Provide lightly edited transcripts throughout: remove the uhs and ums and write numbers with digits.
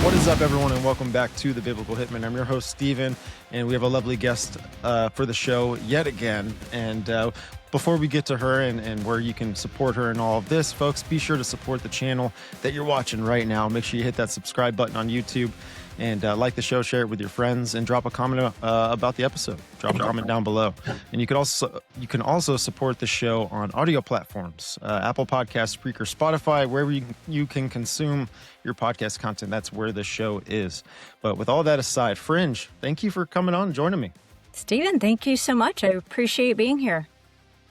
What is up, everyone, and welcome back to The Biblical Hitman. I'm your host, Steven, and we have a lovely guest for the show yet again. And before we get to her and where you can support her and all of this, folks, be sure to support the channel that you're watching right now. Make sure you hit that subscribe button on YouTube and like the show, share it with your friends, and drop a comment about the episode. Drop a comment down below. And you can also support the show on audio platforms, Apple Podcasts, Spreaker, Spotify, wherever you can consume your podcast content. That's where the show is. But with all that aside, Fringe, thank you for coming on and joining me. Steven, thank you so much. I appreciate being here.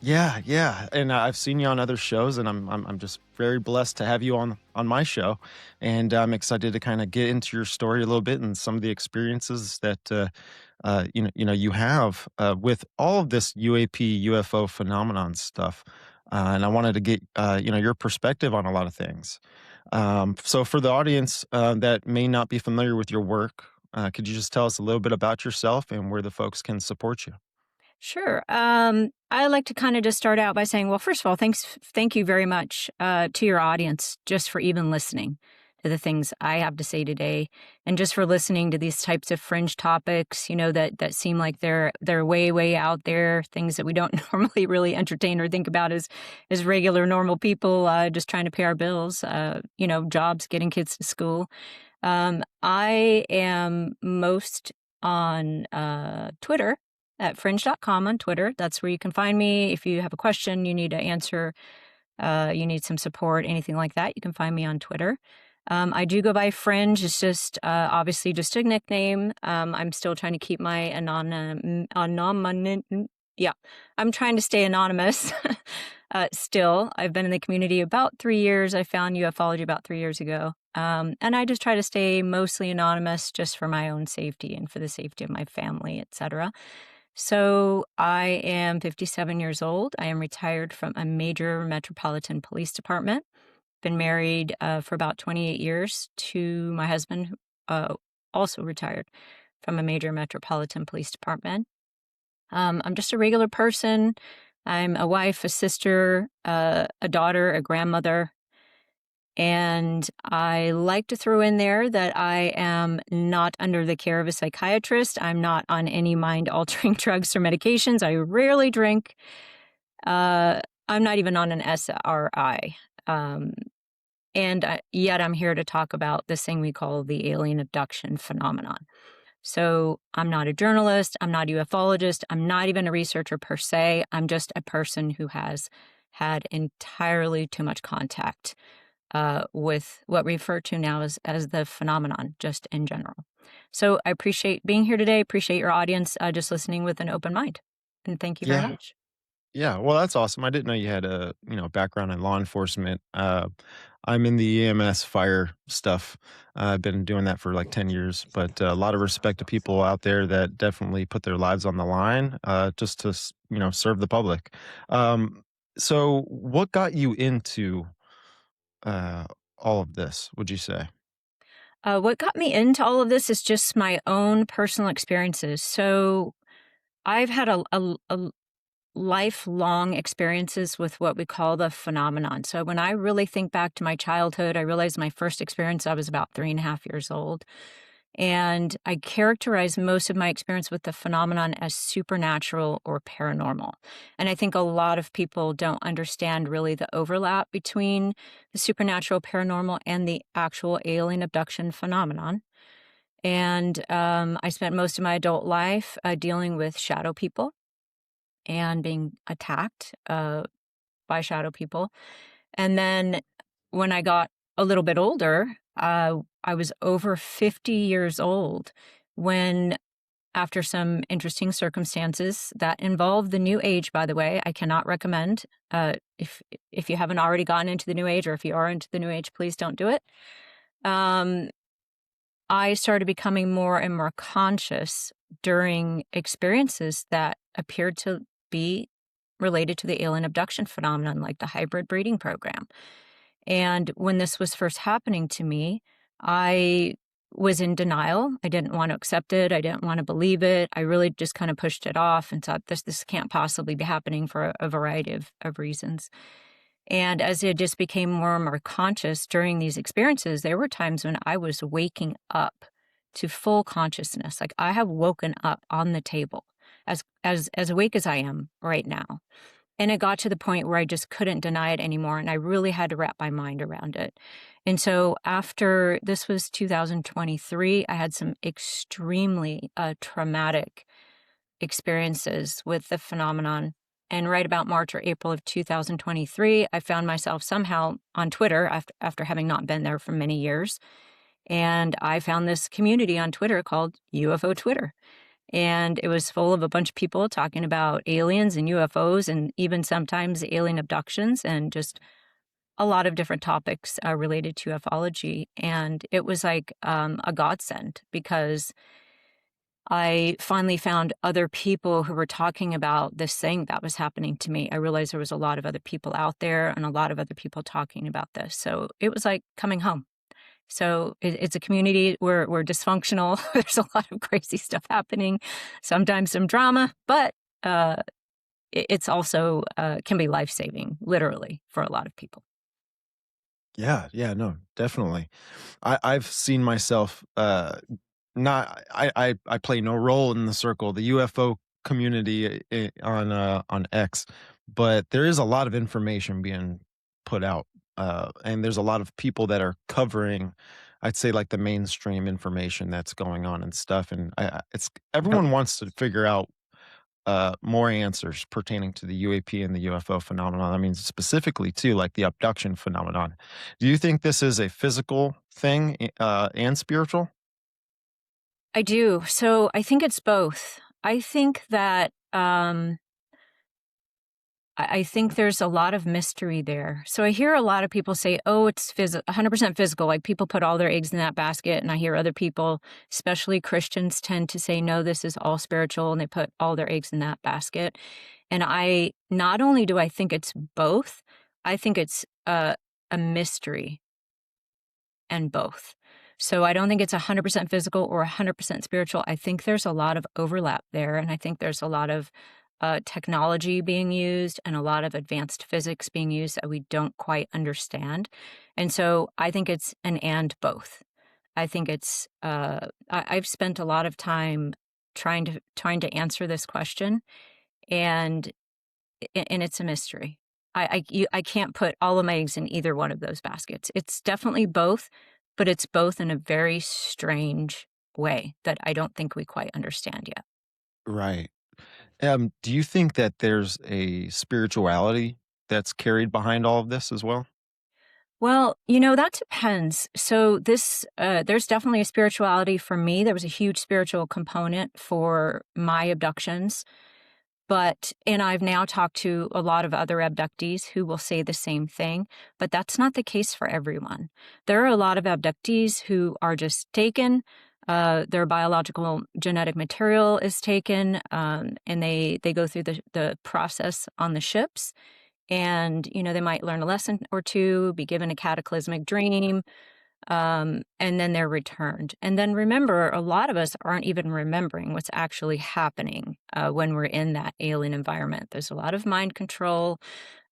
Yeah. And I've seen you on other shows, and I'm just very blessed to have you on my show. And I'm excited to kind of get into your story a little bit and some of the experiences that you have with all of this UAP UFO phenomenon stuff. And I wanted to get your perspective on a lot of things. So for the audience that may not be familiar with your work, could you just tell us a little bit about yourself and where the folks can support you? Sure. I like to kind of just start out by saying, well, first of all, thank you very much to your audience just for even listening to the things I have to say today, and just for listening to these types of fringe topics, that seem like they're way out there, things that we don't normally really entertain or think about as regular normal people just trying to pay our bills, jobs, getting kids to school. I am most on Twitter at fringe.com on Twitter. That's where you can find me. If you have a question, you need to answer, you need some support, anything like that, you can find me on Twitter. I do go by Fringe. It's just obviously just a nickname. I'm still trying to keep my I'm trying to stay anonymous still. I've been in the community about 3 years. I found ufology about 3 years ago. And I just try to stay mostly anonymous just for my own safety and for the safety of my family, etc. So I am 57 years old. I am retired from a major metropolitan police department. Been married for about 28 years to my husband, also retired from a major metropolitan police department. I'm just a regular person. I'm a wife, a sister, a daughter, a grandmother. And I like to throw in there that I am not under the care of a psychiatrist. I'm not on any mind-altering drugs or medications. I rarely drink. I'm not even on an SRI. Yet I'm here to talk about this thing we call the alien abduction phenomenon. So I'm not a journalist. I'm not a ufologist. I'm not even a researcher per se. I'm just a person who has had entirely too much contact with what we refer to now as the phenomenon, just in general. So I appreciate being here today. Appreciate your audience just listening with an open mind. And thank you very much. Yeah, well, that's awesome. I didn't know you had a background in law enforcement. I'm in the EMS fire stuff. I've been doing that for like 10 years, but a lot of respect to people out there that definitely put their lives on the line just to serve the public. So what got you into all of this, would you say? What got me into all of this is just my own personal experiences. So I've had a lifelong experiences with what we call the phenomenon. So when I really think back to my childhood, I realized my first experience, I was about 3.5 years old. And I characterize most of my experience with the phenomenon as supernatural or paranormal. And I think a lot of people don't understand really the overlap between the supernatural, paranormal, and the actual alien abduction phenomenon. And I spent most of my adult life dealing with shadow people and being attacked by shadow people. And then when I got a little bit older, I was over 50 years old when, after some interesting circumstances that involved the New Age, by the way, I cannot recommend. If you haven't already gotten into the New Age, or if you are into the New Age, please don't do it. I started becoming more and more conscious during experiences that appeared to be related to the alien abduction phenomenon, like the hybrid breeding program. And when this was first happening to me, I was in denial. I didn't want to accept it. I didn't want to believe it. I really just kind of pushed it off and thought this can't possibly be happening for a variety of reasons. And as it just became more and more conscious during these experiences, there were times when I was waking up to full consciousness. Like I have woken up on the table as awake as I am right now. And it got to the point where I just couldn't deny it anymore. And I really had to wrap my mind around it. And so after this was 2023, I had some extremely traumatic experiences with the phenomenon. And right about March or April of 2023, I found myself somehow on Twitter after having not been there for many years. And I found this community on Twitter called UFO Twitter. And it was full of a bunch of people talking about aliens and UFOs and even sometimes alien abductions and just a lot of different topics related to ufology. And it was like a godsend because I finally found other people who were talking about this thing that was happening to me. I realized there was a lot of other people out there and a lot of other people talking about this. So it was like coming home. So it's a community where we're dysfunctional. There's a lot of crazy stuff happening, sometimes some drama, but it's also can be life-saving, literally, for a lot of people. Yeah, yeah, no, definitely. I've seen myself not I play no role in the circle, the UFO community on X, but there is a lot of information being put out. And there's a lot of people that are covering, I'd say, like the mainstream information that's going on and stuff. And it's everyone wants to figure out more answers pertaining to the UAP and the UFO phenomenon. I mean, specifically too, like the abduction phenomenon. Do you think this is a physical thing and spiritual? I do. So I think it's both. I think that I think there's a lot of mystery there. So I hear a lot of people say, oh, it's 100% physical. Like people put all their eggs in that basket. And I hear other people, especially Christians, tend to say, no, this is all spiritual. And they put all their eggs in that basket. And I not only do I think it's both, I think it's a mystery and both. So I don't think it's 100% physical or 100% spiritual. I think there's a lot of overlap there. And I think there's a lot of technology being used and a lot of advanced physics being used that we don't quite understand. And so I think it's an and both. I think it's, I've spent a lot of time trying to answer this question, and it's a mystery. I can't put all of my eggs in either one of those baskets. It's definitely both, but it's both in a very strange way that I don't think we quite understand yet. Right. Do you think that there's a spirituality that's carried behind all of this as well? Well, that depends. So there's definitely a spirituality for me. There was a huge spiritual component for my abductions. And I've now talked to a lot of other abductees who will say the same thing, but that's not the case for everyone. There are a lot of abductees who are just taken, their biological genetic material is taken, and they go through the process on the ships. And, they might learn a lesson or two, be given a cataclysmic dream, and then they're returned. And then remember, a lot of us aren't even remembering what's actually happening when we're in that alien environment. There's a lot of mind control,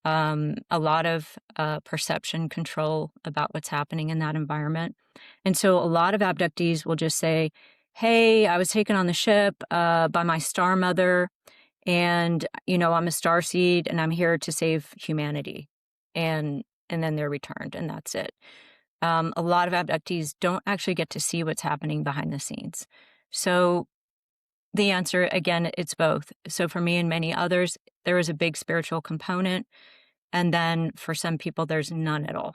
a lot of perception control about what's happening in that environment. And so a lot of abductees will just say, hey, I was taken on the ship by my star mother, and, I'm a starseed and I'm here to save humanity. And then they're returned, and that's it. A lot of abductees don't actually get to see what's happening behind the scenes. So the answer, again, it's both. So for me and many others, there is a big spiritual component. And then for some people, there's none at all.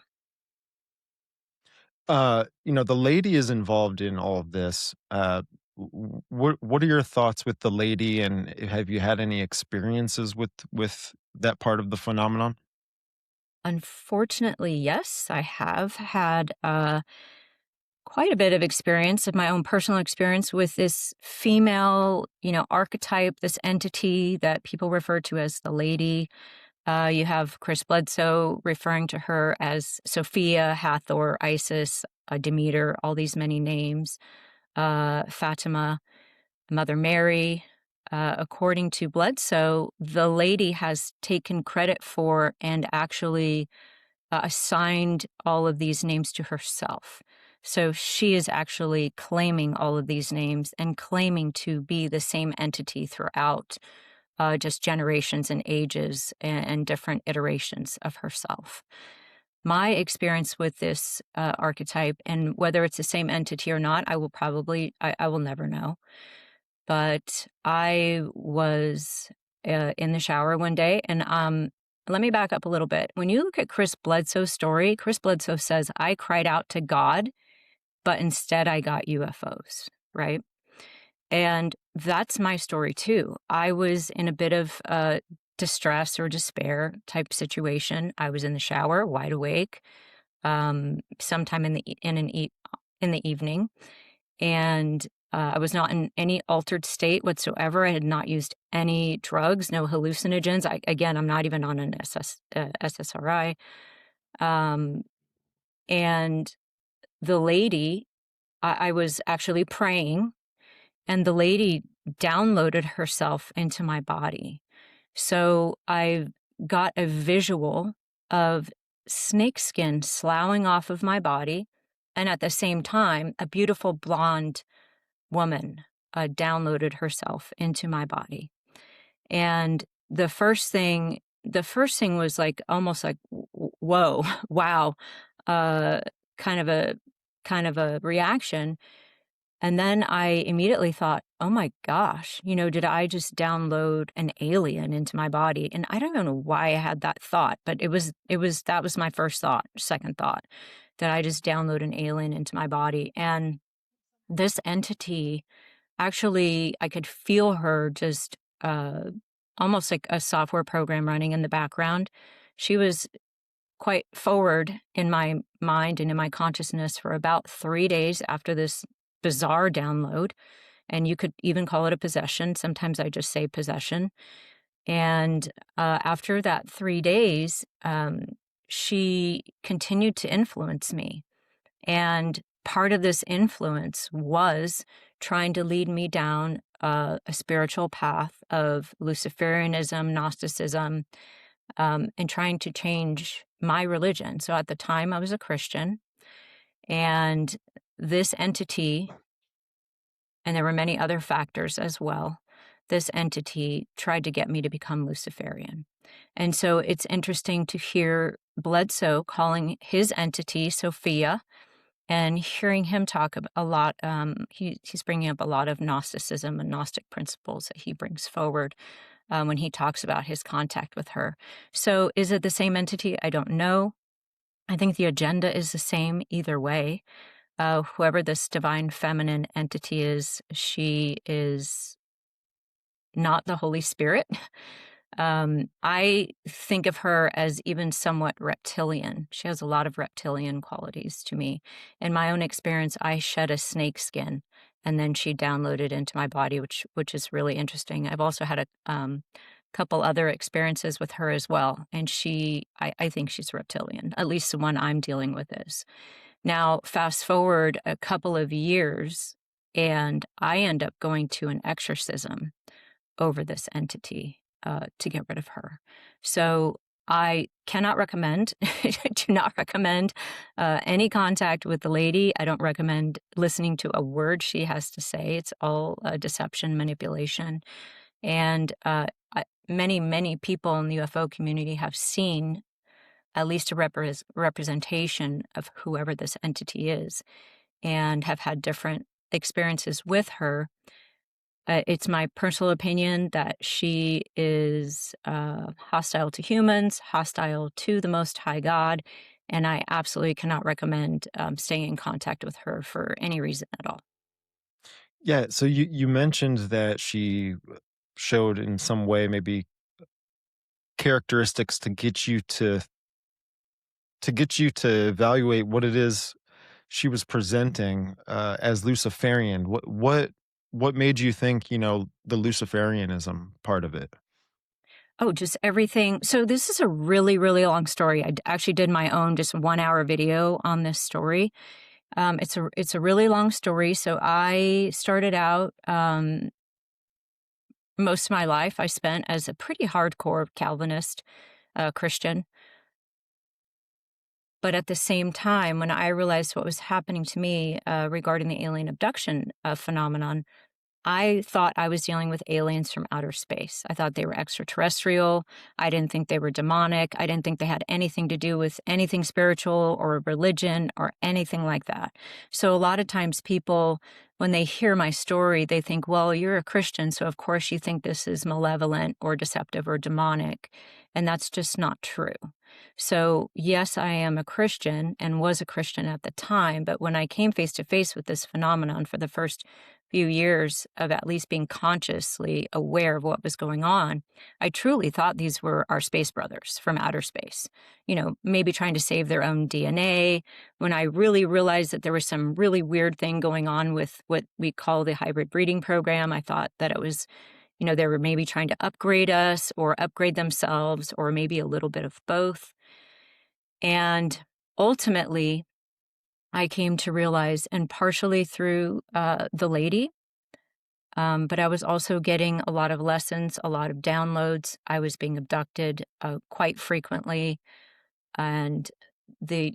The lady is involved in all of this. What are your thoughts with the lady, and have you had any experiences with that part of the phenomenon? Unfortunately, yes, I have had quite a bit of experience of my own personal experience with this female, archetype, this entity that people refer to as the lady. You have Chris Bledsoe referring to her as Sophia, Hathor, Isis, Demeter, all these many names, Fatima, Mother Mary. according to Bledsoe, the lady has taken credit for and actually assigned all of these names to herself. So she is actually claiming all of these names and claiming to be the same entity throughout just generations and ages and different iterations of herself. My experience with this archetype, and whether it's the same entity or not, I will never know. But I was in the shower one day, and let me back up a little bit. When you look at Chris Bledsoe's story, Chris Bledsoe says, I cried out to God, but instead I got UFOs, right? And that's my story too. I was in a bit of distress or despair type situation. I was in the shower, wide awake, sometime in the evening, and I was not in any altered state whatsoever. I had not used any drugs, no hallucinogens. I'm not even on an SSRI. And the lady, I was actually praying, and the lady downloaded herself into my body. So I got a visual of snakeskin sloughing off of my body, and at the same time, a beautiful blonde woman downloaded herself into my body. And the first thing was like almost like, whoa, wow, kind of a reaction. And then I immediately thought, oh my gosh, did I just download an alien into my body? And I don't know why I had that thought, but that was my first thought, second thought, that I just download an alien into my body. And this entity, actually, I could feel her just almost like a software program running in the background. She was quite forward in my mind and in my consciousness for about 3 days after this bizarre download. And you could even call it a possession. Sometimes I just say possession. And after that 3 days, she continued to influence me. And part of this influence was trying to lead me down a spiritual path of Luciferianism, Gnosticism, and trying to change my religion. So at the time, I was a Christian, and this entity, and there were many other factors as well, this entity tried to get me to become Luciferian. And so it's interesting to hear Bledsoe calling his entity Sophia, and hearing him talk a lot. He's bringing up a lot of Gnosticism and Gnostic principles that he brings forward when he talks about his contact with her. So is it the same entity? I don't know. I think the agenda is the same either way. Whoever this divine feminine entity is, she is not the Holy Spirit. I think of her as even somewhat reptilian. She has a lot of reptilian qualities to me. In my own experience, I shed a snake skin, and then she downloaded into my body, which is really interesting. I've also had a couple other experiences with her as well, and I think she's reptilian. At least the one I'm dealing with is. Now, fast forward a couple of years, and I end up going to an exorcism over this entity to get rid of her. So I cannot recommend, do not recommend any contact with the lady. I don't recommend listening to a word she has to say. It's all deception, manipulation. And many, many people in the UFO community have seen at least a representation of whoever this entity is, and have had different experiences with her. It's my personal opinion that she is hostile to humans, hostile to the Most High God, and I absolutely cannot recommend staying in contact with her for any reason at all. Yeah, so you mentioned that she showed in some way maybe characteristics to get you to evaluate what it is she was presenting as Luciferian. What made you think, the Luciferianism part of it? Oh, just everything. So this is a really, really long story. Actually did my own just 1-hour video on this story. It's a really long story. So I started out most of my life I spent as a pretty hardcore Calvinist Christian. But at the same time, when I realized what was happening to me regarding the alien abduction phenomenon, I thought I was dealing with aliens from outer space. I thought they were extraterrestrial. I didn't think they were demonic. I didn't think they had anything to do with anything spiritual or religion or anything like that. So a lot of times people, when they hear my story, they think, well, you're a Christian, so of course you think this is malevolent or deceptive or demonic. And that's just not true. So yes, I am a Christian and was a Christian at the time, but when I came face to face with this phenomenon for the first few years of at least being consciously aware of what was going on, I truly thought these were our space brothers from outer space, maybe trying to save their own DNA. When I really realized that there was some really weird thing going on with what we call the hybrid breeding program, I thought that it was, they were maybe trying to upgrade us or upgrade themselves or maybe a little bit of both. And ultimately, I came to realize, and partially through the lady, but I was also getting a lot of lessons, a lot of downloads. I was being abducted quite frequently. And the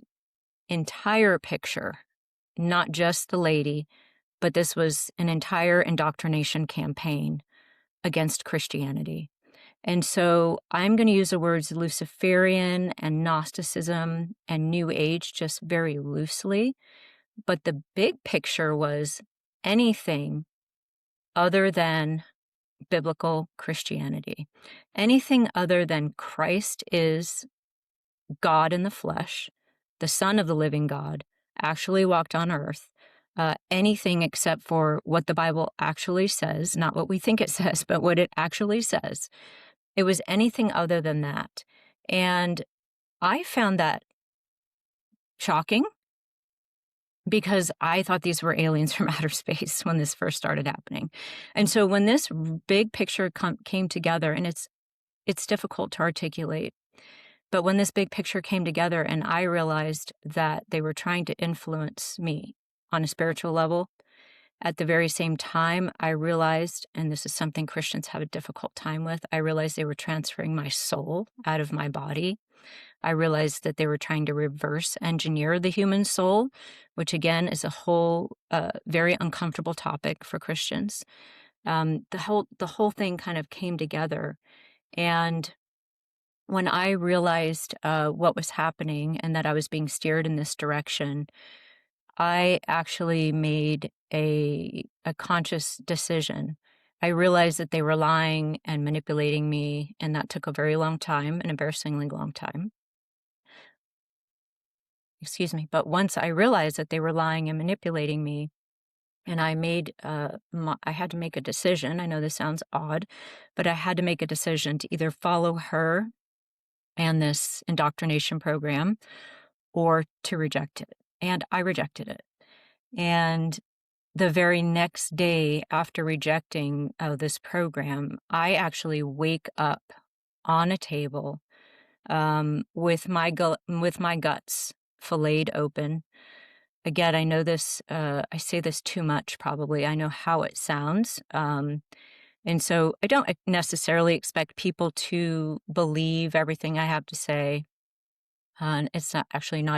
entire picture, not just the lady, but this was an entire indoctrination campaign against Christianity. And so I'm going to use the words Luciferian and Gnosticism and New Age just very loosely. But the big picture was anything other than biblical Christianity, anything other than Christ is God in the flesh, the Son of the living God, actually walked on earth. Anything except for what the Bible actually says, not what we think it says, but what it actually says. It was anything other than that. And I found that shocking because I thought these were aliens from outer space when this first started happening. And so when this big picture came together, and it's difficult to articulate, but when this big picture came together and I realized that they were trying to influence me on a spiritual level, at the very same time, I realized, and this is something Christians have a difficult time with, I realized they were transferring my soul out of my body. I realized that they were trying to reverse engineer the human soul, which again is a whole very uncomfortable topic for Christians. The whole thing kind of came together. And when I realized what was happening and that I was being steered in this direction, I actually made a conscious decision. I realized that they were lying and manipulating me, and that took a very long time, an embarrassingly long time. Excuse me. But once I realized that they were lying and manipulating me, and I had to make a decision. I know this sounds odd, but I had to make a decision to either follow her and this indoctrination program or to reject it. And I rejected it. And the very next day after rejecting this program, I actually wake up on a table with my guts filleted open. Again, I know this, I say this too much probably. I know how it sounds. And so I don't necessarily expect people to believe everything I have to say. And it's not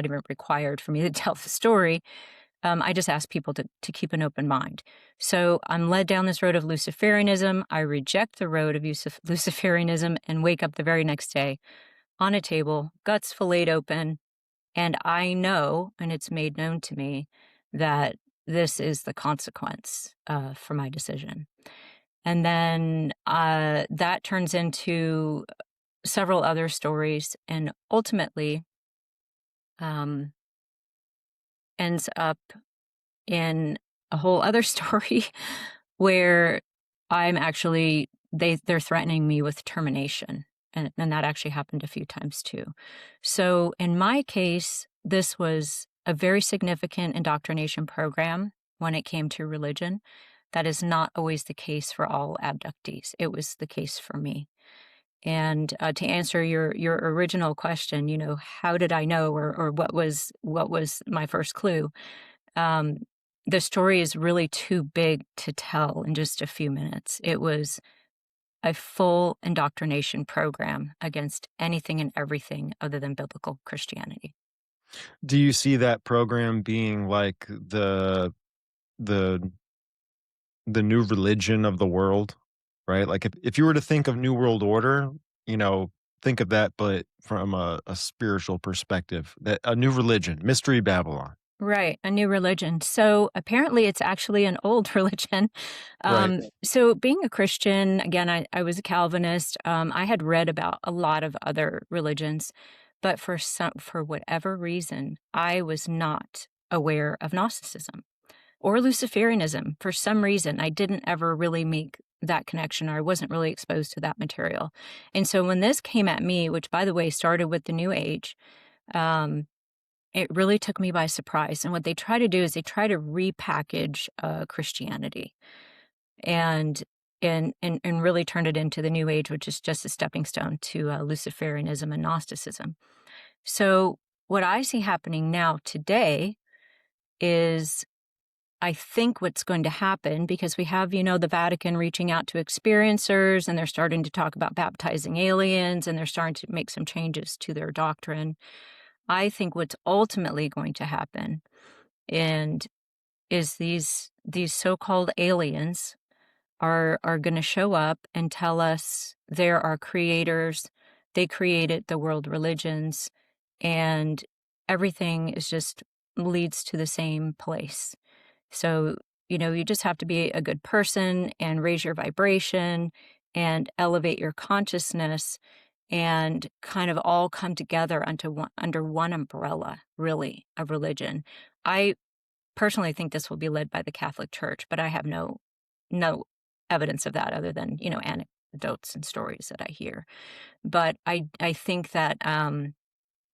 even required for me to tell the story. I just ask people to keep an open mind. So I'm led down this road of Luciferianism. I reject the road of Luciferianism and wake up the very next day on a table, guts filleted open. And I know, and it's made known to me, that this is the consequence for my decision. And then that turns into several other stories and ultimately ends up in a whole other story where I'm actually, they're threatening me with termination. And that actually happened a few times too. So in my case, this was a very significant indoctrination program when it came to religion. That is not always the case for all abductees. It was the case for me. And to answer your original question, how did I know, or what was my first clue? The story is really too big to tell in just a few minutes. It was a full indoctrination program against anything and everything other than biblical Christianity. Do you see that program being like the the new religion of the world, right? Like if you were to think of New World Order, you know, think of that, but from a spiritual perspective, that a new religion, Mystery Babylon. Right, a new religion. So apparently it's actually an old religion. Right. So being a Christian, again, I was a Calvinist. I had read about a lot of other religions, but for whatever reason, I was not aware of Gnosticism or Luciferianism. For some reason, I didn't ever really make that connection, or I wasn't really exposed to that material. And so when this came at me, which by the way started with the New Age, um, it really took me by surprise. And what they try to do is they try to repackage Christianity and and really turn it into the New Age, which is just a stepping stone to Luciferianism and Gnosticism. So what I see happening now today is, I think what's going to happen, because we have, the Vatican reaching out to experiencers, and they're starting to talk about baptizing aliens, and they're starting to make some changes to their doctrine. I think what's ultimately going to happen and is these so-called aliens are going to show up and tell us they're our creators, they created the world religions, and everything is just leads to the same place. So, you just have to be a good person and raise your vibration and elevate your consciousness and kind of all come together under one umbrella, really, of religion. I personally think this will be led by the Catholic Church, but I have no evidence of that other than, anecdotes and stories that I hear. But I think that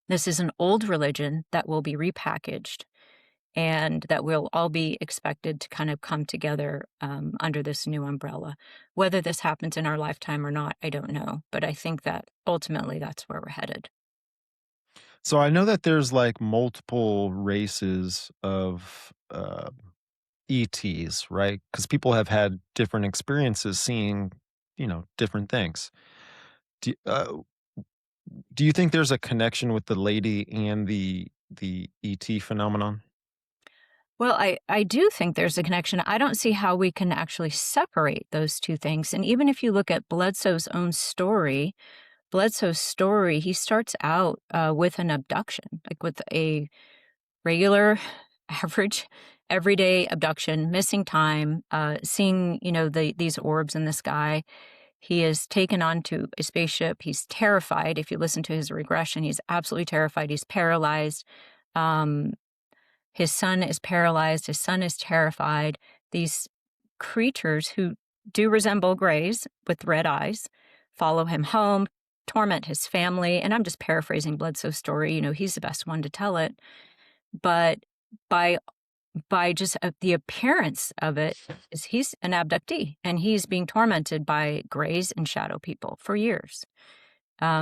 this is an old religion that will be repackaged and that we'll all be expected to kind of come together under this new umbrella. Whether this happens in our lifetime or not, I don't know. But I think that ultimately that's where we're headed. So I know that there's like multiple races of ETs, right? Because people have had different experiences seeing, different things. Do, uh, do you think there's a connection with the lady and the ET phenomenon? Well, I do think there's a connection. I don't see how we can actually separate those two things. And even if you look at Bledsoe's own story, he starts out with an abduction, like with a regular, average, everyday abduction, missing time, seeing, these orbs in the sky. He is taken onto a spaceship. He's terrified. If you listen to his regression, he's absolutely terrified. He's paralyzed. Um, his son is paralyzed. His son is terrified. These creatures who do resemble grays with red eyes follow him home, torment his family. And I'm just paraphrasing Bledsoe's story. He's the best one to tell it. But by just the appearance of it, is he's an abductee and he's being tormented by grays and shadow people for years.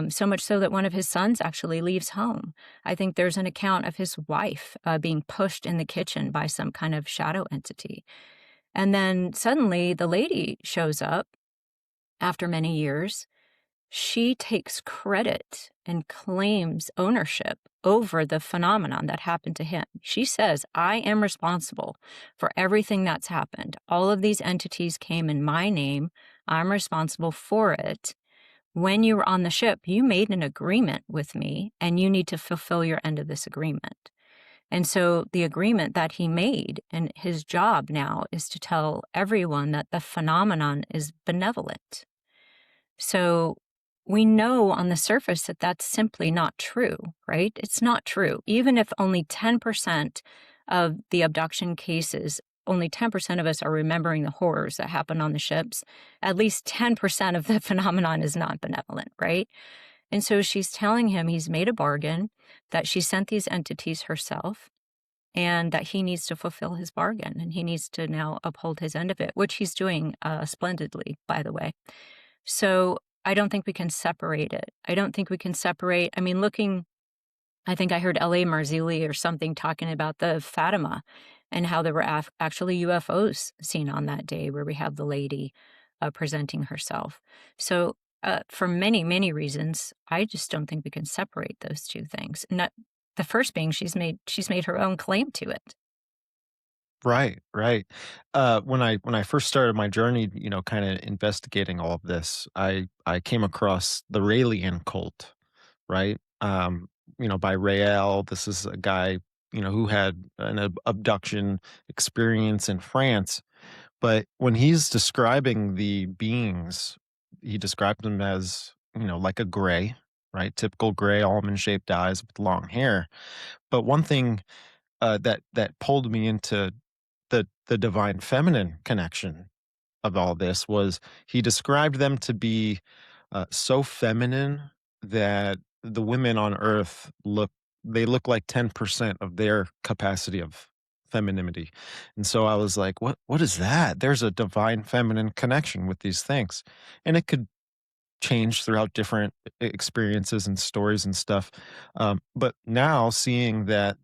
So much so that one of his sons actually leaves home. I think there's an account of his wife being pushed in the kitchen by some kind of shadow entity. And then suddenly the lady shows up after many years. She takes credit and claims ownership over the phenomenon that happened to him. She says, I am responsible for everything that's happened. All of these entities came in my name. I'm responsible for it. When you were on the ship, you made an agreement with me, and you need to fulfill your end of this agreement. And so the agreement that he made, and his job now, is to tell everyone that the phenomenon is benevolent. So we know on the surface that that's simply not true, right? It's not true. Even if only 10% of the abduction cases, only 10% of us are remembering the horrors that happened on the ships, at least 10% of the phenomenon is not benevolent, right? And so she's telling him he's made a bargain, that she sent these entities herself, and that he needs to fulfill his bargain, and he needs to now uphold his end of it, which he's doing splendidly, by the way. So I don't think we can separate it. I don't think we can separate. I mean, I think I heard L.A. Marzulli or something talking about the Fatima and how there were actually UFOs seen on that day where we have the lady. presenting herself. So for many, many reasons, I just don't think we can separate those two things. Not the first being she's made her own claim to it. Right, right. When I first started my journey, kind of investigating all of this, I came across the Raelian cult, right? By Rael. This is a guy, who had an abduction experience in France. But when he's describing the beings, he described them as, like a gray, right? Typical gray almond shaped eyes with long hair. But one thing that pulled me into the divine feminine connection of all this was he described them to be so feminine that the women on earth look like 10% of their capacity of femininity. And so I was like, what is that? There's a divine feminine connection with these things. And it could change throughout different experiences and stories and stuff. But now seeing that,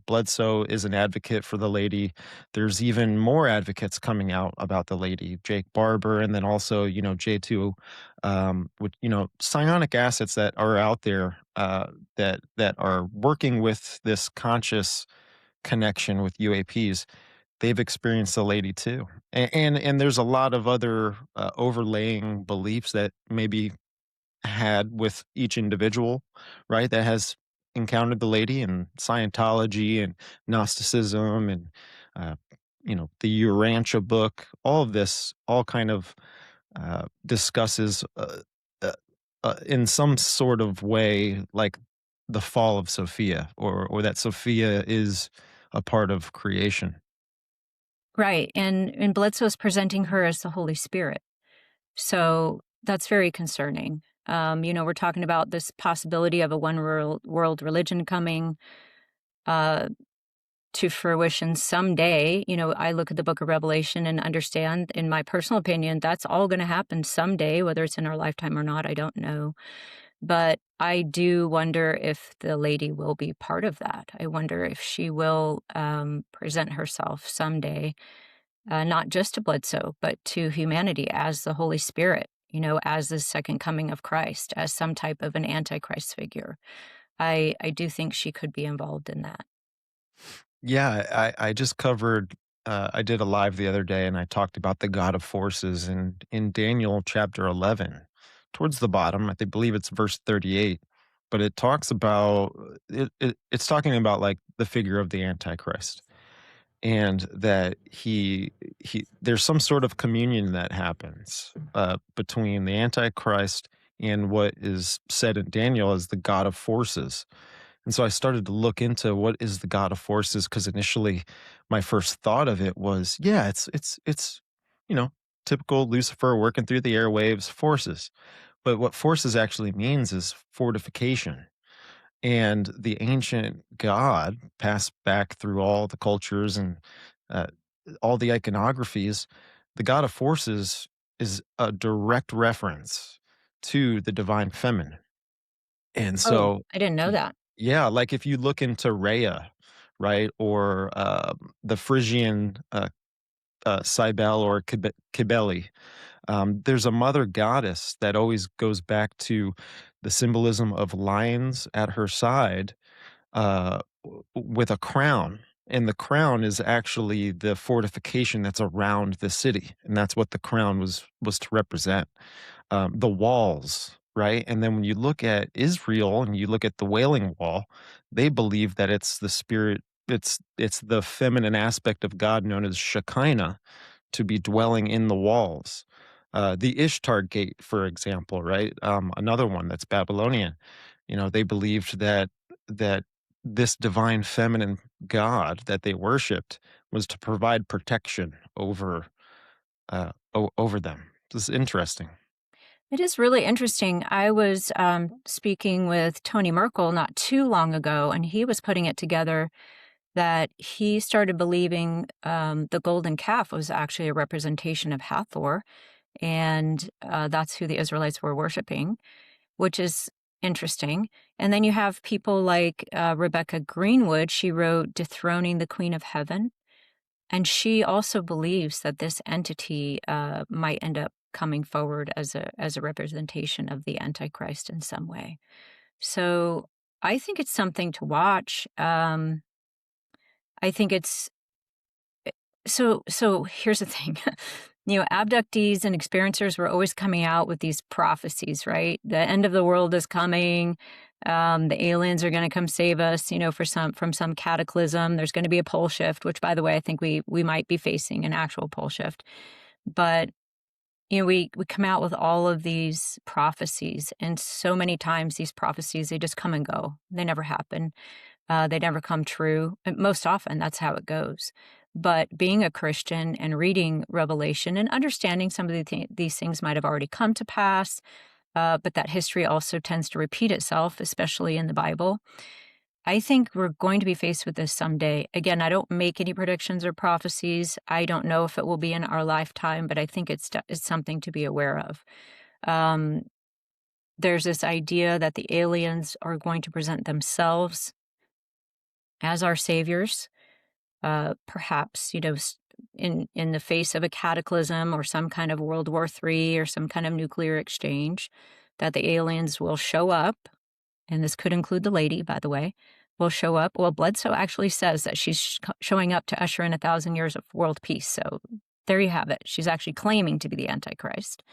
Bledsoe is an advocate for the lady, there's even more advocates coming out about the lady, Jake Barber, and then also, J2, with, psionic assets that are out there that are working with this conscious connection with UAPs. They've experienced the lady too, and there's a lot of other overlaying beliefs that maybe had with each individual, right? That has encountered the lady in Scientology and Gnosticism and, uh, the Urantia book. All of this, all kind of discusses uh, in some sort of way, like the fall of Sophia, or that Sophia is a part of creation. Right. And Bledsoe's presenting her as the Holy Spirit. So that's very concerning. We're talking about this possibility of a one world religion coming uh, to fruition someday. I look at the book of Revelation and understand, in my personal opinion, that's all going to happen someday, whether it's in our lifetime or not, I don't know. But I do wonder if the lady will be part of that. I wonder if she will present herself someday, not just to Bledsoe, but to humanity as the Holy Spirit, as the second coming of Christ, as some type of an Antichrist figure. I do think she could be involved in that. Yeah, I just covered. I did a live the other day, and I talked about the God of Forces in Daniel chapter 11, towards the bottom. I think believe it's verse 38, but it talks about it's talking about like the figure of the Antichrist, and that he there's some sort of communion that happens between the Antichrist and what is said in Daniel as the God of Forces. And so I started to look into what is the God of Forces, because initially my first thought of it was, yeah, it's you know typical Lucifer working through the airwaves, forces. But what forces actually means is fortification. And the ancient God passed back through all the cultures and uh, all the iconographies. The God of Forces is a direct reference to the divine feminine. And Oh, so I didn't know that. yeah, like if you look into Rhea, right, or the Phrygian Cybele or Cybele, there's a mother goddess that always goes back to the symbolism of lions at her side with a crown. And the crown is actually the fortification that's around the city, and that's what the crown was to represent. The walls, right? And then when you look at Israel and you look at the Wailing Wall, they believe that it's the spirit, it's the feminine aspect of God known as Shekinah to be dwelling in the walls. The Ishtar Gate, for example, right? Another one that's Babylonian. They believed that this divine feminine God that they worshipped was to provide protection over them. This is interesting. It is really interesting. I was speaking with Tony Merkel not too long ago, and he was putting it together that he started believing the golden calf was actually a representation of Hathor, and that's who the Israelites were worshiping, which is interesting. And then you have people like Rebecca Greenwood. She wrote Dethroning the Queen of Heaven, and she also believes that this entity might end up coming forward as a representation of the Antichrist in some way. So I think it's something to watch. I think it's so here's the thing. Abductees and experiencers were always coming out with these prophecies, right? The end of the world is coming. The aliens are going to come save us, from some cataclysm. There's going to be a pole shift, which, by the way, I think we might be facing an actual pole shift. But we come out with all of these prophecies, and so many times these prophecies, they just come and go. They never happen. They never come true. And most often, that's how it goes. But being a Christian and reading Revelation and understanding some of these things might have already come to pass, but that history also tends to repeat itself, especially in the Bible. I think we're going to be faced with this someday. Again, I don't make any predictions or prophecies. I don't know if it will be in our lifetime, but I think it's something to be aware of. There's this idea that the aliens are going to present themselves as our saviors, perhaps, in the face of a cataclysm or some kind of World War III or some kind of nuclear exchange, that the aliens will show up, and this could include the lady, by the way, will show up. Well, Bledsoe actually says that she's showing up to usher in 1,000 years of world peace. So there you have it. She's actually claiming to be the Antichrist.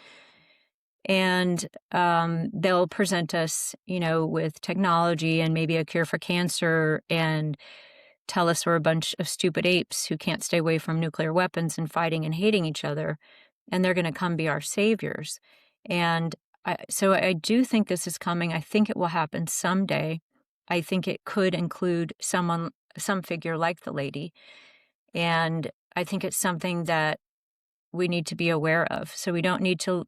And they'll present us, with technology and maybe a cure for cancer, and tell us we're a bunch of stupid apes who can't stay away from nuclear weapons and fighting and hating each other. And they're going to come be our saviors. And so I do think this is coming. I think it will happen someday. I think it could include some figure like the lady. And I think it's something that we need to be aware of. So we don't need to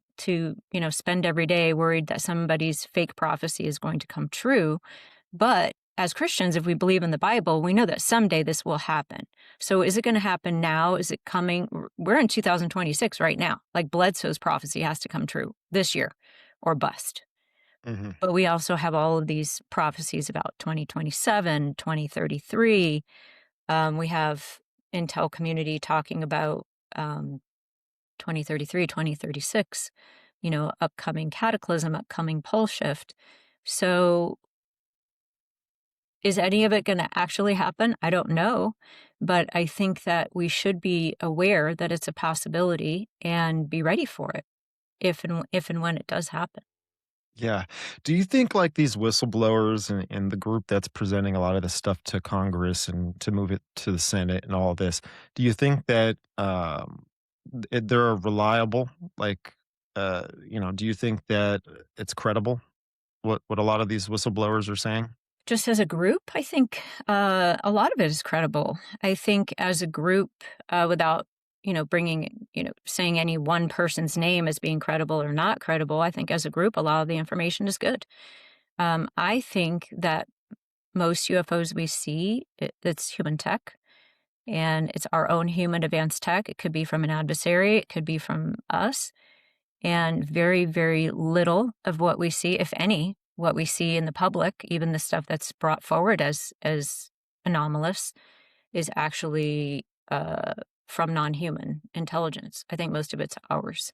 spend every day worried that somebody's fake prophecy is going to come true. But as Christians, if we believe in the Bible, we know that someday this will happen. So is it going to happen now? Is it coming? We're in 2026 right now. Like Bledsoe's prophecy has to come true this year or bust. Mm-hmm. But we also have all of these prophecies about 2027, 2033. We have Intel community talking about 2033, 2036, upcoming cataclysm, upcoming pole shift. So is any of it going to actually happen? I don't know. But I think that we should be aware that it's a possibility and be ready for it if and when it does happen. Yeah. Do you think like these whistleblowers and the group that's presenting a lot of this stuff to Congress and to move it to the Senate and all this, do you think that they're reliable? Like, do you think that it's credible what a lot of these whistleblowers are saying? Just as a group, I think a lot of it is credible. I think as a group, without bringing saying any one person's name as being credible or not credible, I think as a group, a lot of the information is good. I think that most UFOs we see, it's human tech, and it's our own human advanced tech. It could be from an adversary, it could be from us, and very, very little of what we see, if any, what we see in the public, even the stuff that's brought forward as anomalous, is actually from non-human intelligence. I think most of it's ours.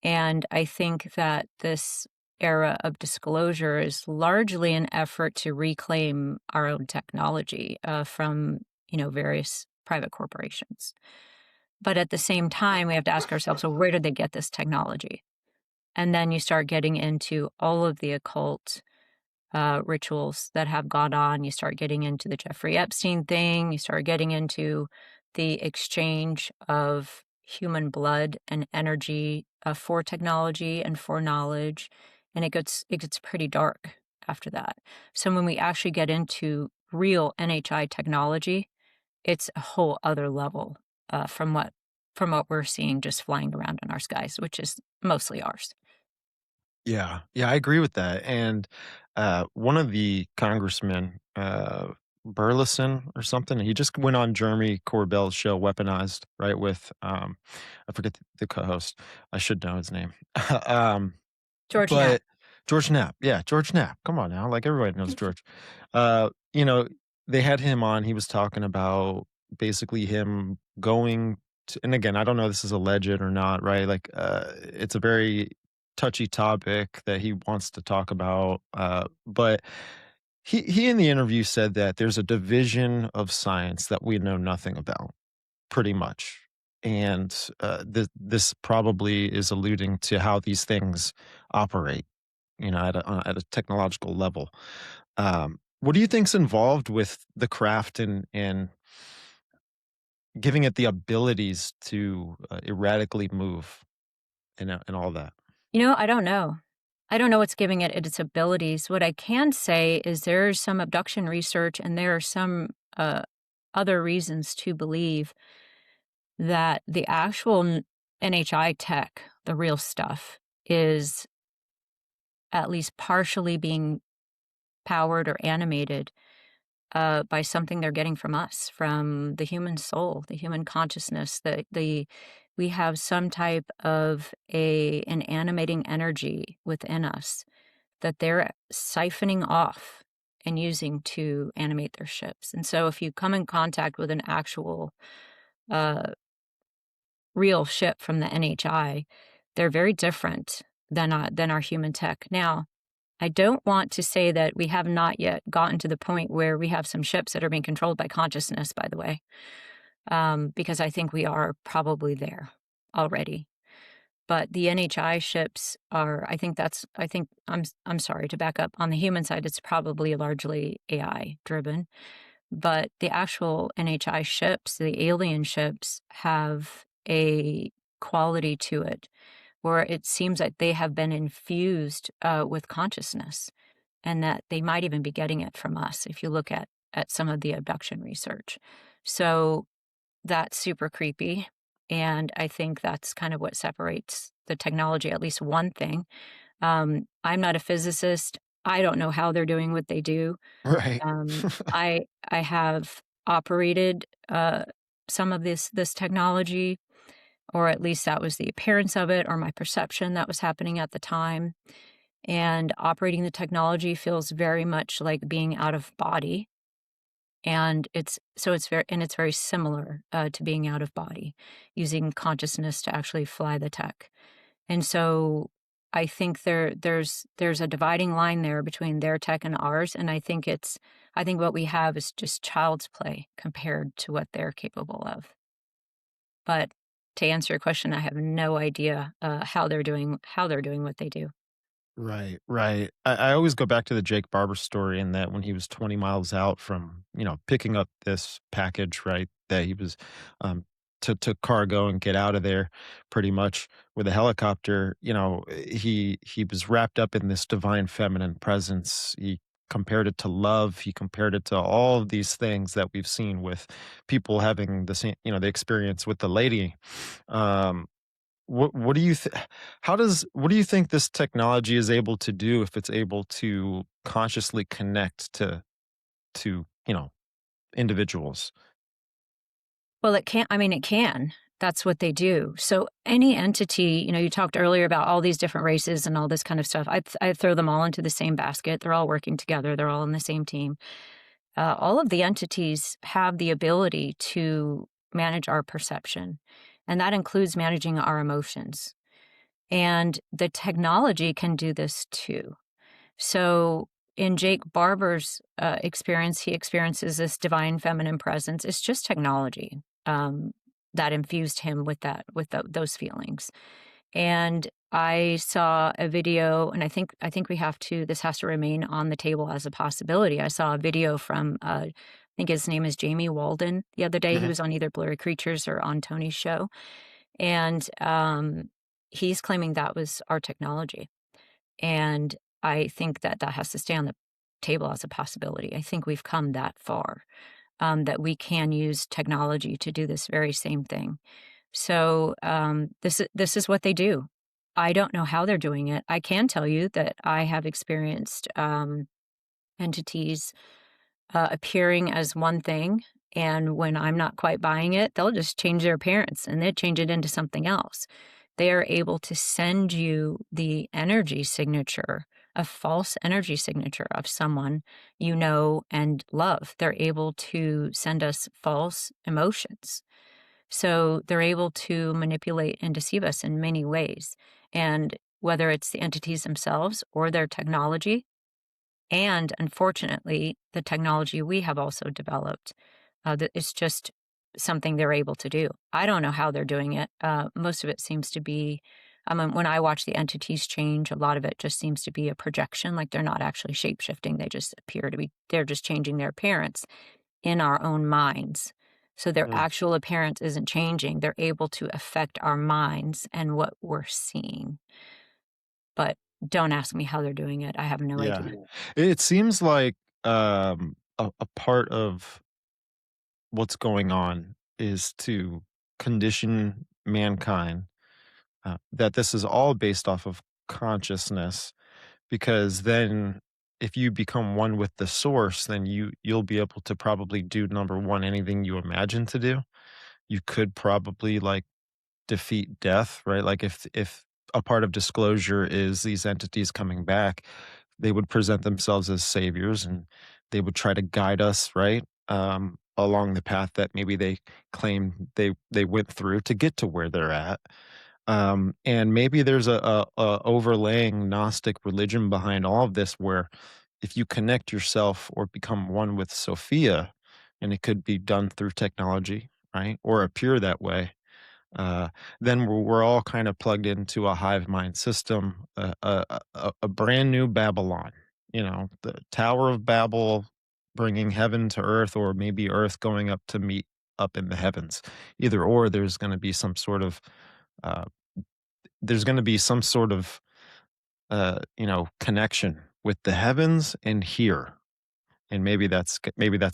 And I think that this era of disclosure is largely an effort to reclaim our own technology from, various private corporations. But at the same time, we have to ask ourselves, well, where did they get this technology? And then you start getting into all of the occult rituals that have gone on. You start getting into the Jeffrey Epstein thing. You start getting into the exchange of human blood and energy for technology and for knowledge. And it gets pretty dark after that. So when we actually get into real NHI technology, it's a whole other level from what we're seeing just flying around in our skies, which is mostly ours. Yeah, yeah, I agree with that. And one of the congressmen, Burleson or something, he just went on Jeremy Corbell's show, Weaponized, right? With I forget the co-host. I should know his name. um, George Knapp. but George Knapp, yeah, George Knapp. Come on now, like everybody knows George. Uh, you know, they had him on. He was talking about basically him going and again, I don't know if this is alleged or not, right? Like, it's a very touchy topic that he wants to talk about, but he in the interview said that there's a division of science that we know nothing about, pretty much, and this probably is alluding to how these things operate, at a technological level. What do you think's involved with the craft and giving it the abilities to erratically move and all that? I don't know. I don't know what's giving it its abilities. What I can say is there's some abduction research and there are some other reasons to believe that the actual NHI tech, the real stuff, is at least partially being powered or animated by something they're getting from us, from the human soul, the human consciousness. We have some type of an animating energy within us that they're siphoning off and using to animate their ships. And so if you come in contact with an actual uh, real ship from the NHI, they're very different than our human tech. Now, I don't want to say that we have not yet gotten to the point where we have some ships that are being controlled by consciousness, by the way, because I think we are probably there already. But the NHI ships are, I'm sorry to back up. On the human side, it's probably largely AI driven. But the actual NHI ships, the alien ships, have a quality to it where it seems that they have been infused with consciousness and that they might even be getting it from us if you look at some of the abduction research. So that's super creepy. And I think that's kind of what separates the technology, at least one thing. I'm not a physicist. I don't know how they're doing what they do. Right. I have operated some of this technology, or at least that was the appearance of it, or my perception that was happening at the time. And operating the technology feels very much like being out of body. And it's very similar to being out of body, using consciousness to actually fly the tech. And so I think there's a dividing line there between their tech and ours, and I think what we have is just child's play compared to what they're capable of. But to answer your question, I have no idea how they're doing what they do. Right, right. I always go back to the Jake Barber story in that when he was 20 miles out from, picking up this package, right, that he was to cargo and get out of there pretty much with a helicopter, he was wrapped up in this divine feminine presence. He compared it to love. He compared it to all of these things that we've seen with people having the same, the experience with the lady. Um, what do you what do you think this technology is able to do if it's able to consciously connect to, individuals? Well, it can. That's what they do. So any entity, you talked earlier about all these different races and all this kind of stuff. I throw them all into the same basket. They're all working together. They're all on the same team. All of the entities have the ability to manage our perception, and that includes managing our emotions. And the technology can do this too. So in Jake Barber's experience, he experiences this divine feminine presence. It's just technology that infused him with those feelings. And I saw a video, and I think we have to. This has to remain on the table as a possibility. I saw a video from I think his name is Jamie Walden the other day. He Mhm. was on either Blurry Creatures or on Tony's show, and he's claiming that was our technology. And I think that has to stay on the table as a possibility. I think we've come that far that we can use technology to do this very same thing. So this is what they do. I don't know how they're doing it. I can tell you that I have experienced entities appearing as one thing, and when I'm not quite buying it, they'll just change their appearance and they change it into something else. They are able to send you the energy signature, a false energy signature of someone you know and love. They're able to send us false emotions. So they're able to manipulate and deceive us in many ways. And whether it's the entities themselves or their technology, and unfortunately, the technology we have also developed, that it's just something they're able to do. I don't know how they're doing it. Most of it seems to be, I mean, when I watch the entities change, a lot of it just seems to be a projection. Like they're not actually shape shifting. They just appear to be, they're just changing their appearance in our own minds. So their Mm. actual appearance isn't changing. They're able to affect our minds and what we're seeing. But don't ask me how they're doing it. I have no Yeah. idea. It seems like a part of what's going on is to condition mankind, that this is all based off of consciousness, because then if you become one with the source, then you'll be able to probably do number one anything you imagine to do. You could probably like defeat death, right? Like if a part of disclosure is these entities coming back, they would present themselves as saviors and they would try to guide us, right? Along the path that maybe they claim they went through to get to where they're at. And maybe there's a overlaying Gnostic religion behind all of this, where if you connect yourself or become one with Sophia, and it could be done through technology, right, or appear that way, uh, then we're all kind of plugged into a hive mind system, a brand new Babylon, the Tower of Babel bringing heaven to earth, or maybe earth going up to meet up in the heavens. Either or, uh, there's going to be some sort of connection with the heavens and here, and maybe that's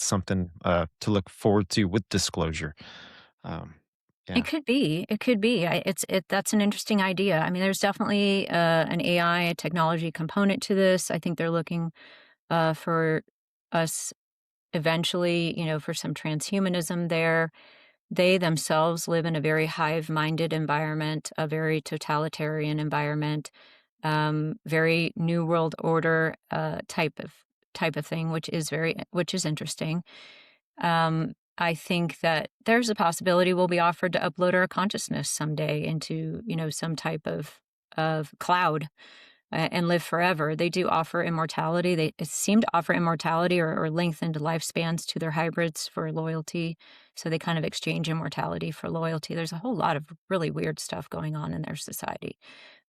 something to look forward to with disclosure. Um, It yeah. could be. It could be. That's an interesting idea. I mean, there's definitely an AI technology component to this. I think they're looking for us eventually, for some transhumanism there. They themselves live in a very hive-minded environment, a very totalitarian environment, very new world order type of thing, which is interesting. I think that there's a possibility we'll be offered to upload our consciousness someday into, some type of cloud and live forever. They do offer immortality. They seem to offer immortality or lengthened lifespans to their hybrids for loyalty. So they kind of exchange immortality for loyalty. There's a whole lot of really weird stuff going on in their society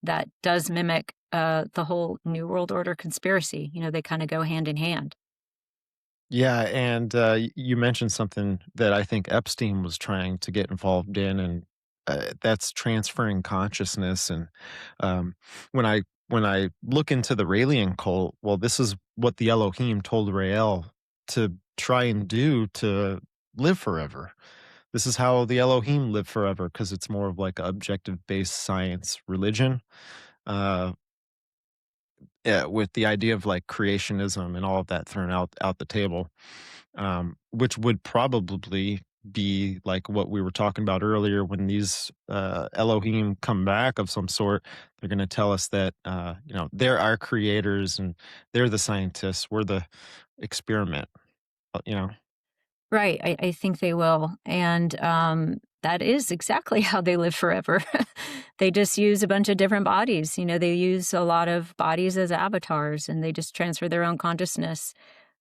that does mimic the whole New World Order conspiracy. They kind of go hand in hand. Yeah, and you mentioned something that I think Epstein was trying to get involved in, and that's transferring consciousness. And um, when I look into the Raelian cult, well, this is what the Elohim told Rael to try and do to live forever. This is how the Elohim live forever, because it's more of like a objective based science religion. Uh, yeah, with the idea of like creationism and all of that thrown out the table, which would probably be like what we were talking about earlier. When these Elohim come back of some sort, they're going to tell us that they're our creators and they're the scientists. We're the experiment. You know. Right, I think they will, and, that is exactly how they live forever. They just use a bunch of different bodies, they use a lot of bodies as avatars, and they just transfer their own consciousness,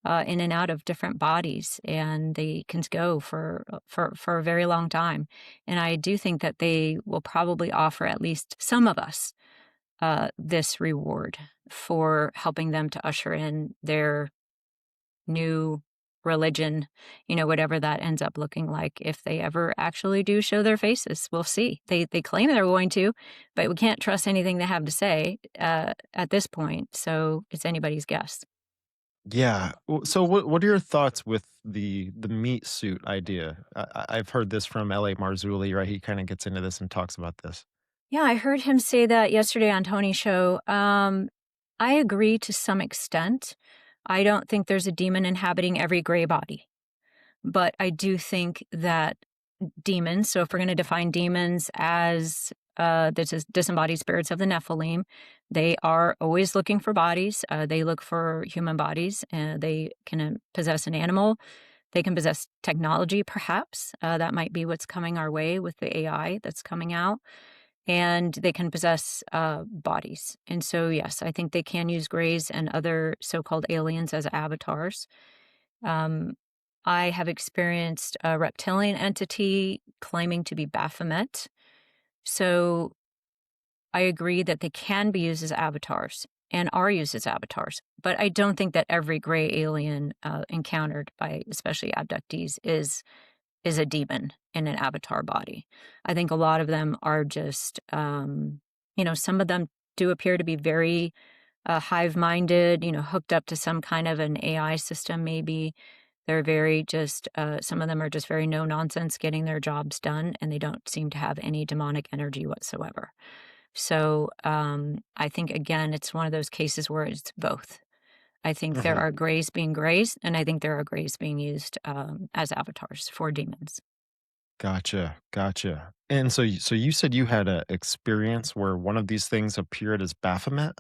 in and out of different bodies, and they can go for a very long time, and I do think that they will probably offer at least some of us, this reward for helping them to usher in their new religion, whatever that ends up looking like. If they ever actually do show their faces, we'll see. They claim they're going to, but we can't trust anything they have to say at this point. So it's anybody's guess. Yeah. So what are your thoughts with the meat suit idea? I've heard this from L.A. Marzulli, right? He kind of gets into this and talks about this. Yeah, I heard him say that yesterday on Tony's show. I agree to some extent. I don't think there's a demon inhabiting every gray body, but I do think that demons. So if we're going to define demons as this is disembodied spirits of the Nephilim, they are always looking for bodies. They look for human bodies. They can possess an animal. They can possess technology, perhaps. That might be what's coming our way with the AI that's coming out. And they can possess bodies. And so, yes, I think they can use grays and other so called aliens as avatars. Um, I have experienced a reptilian entity claiming to be Baphomet. So I agree that they can be used as avatars and are used as avatars. But I don't think that every gray alien encountered by especially abductees is a demon in an avatar body. I think a lot of them are just, some of them do appear to be very hive-minded, hooked up to some kind of an AI system, maybe. They're very just, some of them are just very no nonsense getting their jobs done, and they don't seem to have any demonic energy whatsoever. So I think, again, it's one of those cases where it's both. I think there Hmm. are grays being grays, and I think there are grays being used as avatars for demons. Gotcha, gotcha. And so you said you had a experience where one of these things appeared as Baphomet?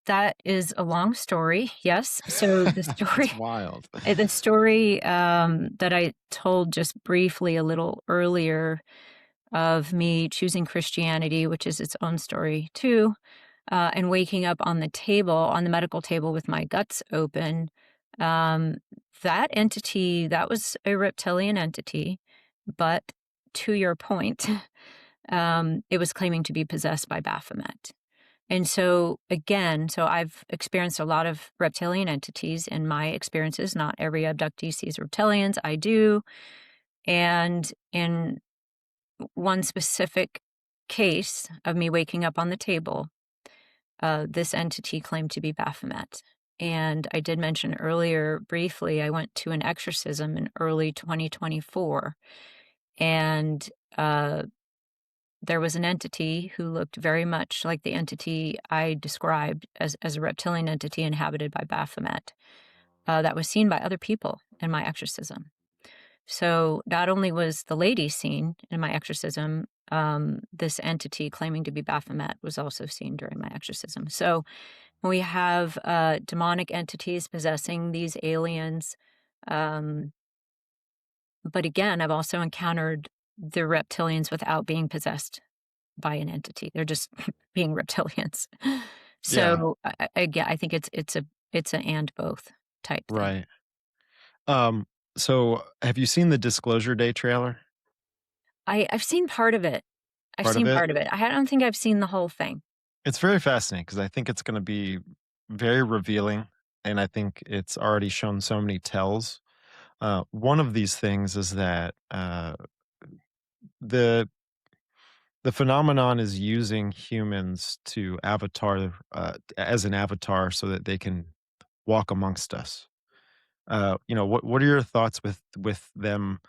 That is a long story, yes. So the That's story wild. the story, that I told just briefly a little earlier of me choosing Christianity, which is its own story too, and waking up on the medical table with my guts open, um, that entity, that was a reptilian entity, but to your point, it was claiming to be possessed by Baphomet. And so, again, so I've experienced a lot of reptilian entities in my experiences. Not every abductee sees reptilians. I do. And in one specific case of me waking up on the table, this entity claimed to be Baphomet. And I did mention earlier briefly, I went to an exorcism in early 2024. And there was an entity who looked very much like the entity I described as a reptilian entity inhabited by Baphomet, that was seen by other people in my exorcism. So not only was the lady seen in my exorcism, this entity claiming to be Baphomet was also seen during my exorcism. So we have demonic entities possessing these aliens. Um, but again, I've also encountered the reptilians without being possessed by an entity. They're just being reptilians. Yeah, So again, I think it's a and both type thing. right. Um, so have you seen the Disclosure Day trailer? I've seen part of it. I've Part of seen it? part of it. I don't think I've seen the whole thing. It's very fascinating because I think it's gonna be very revealing, and I think it's already shown so many tells. One of these things is that, the the phenomenon is using humans to avatar, as an avatar so that they can walk amongst us. What are your thoughts with them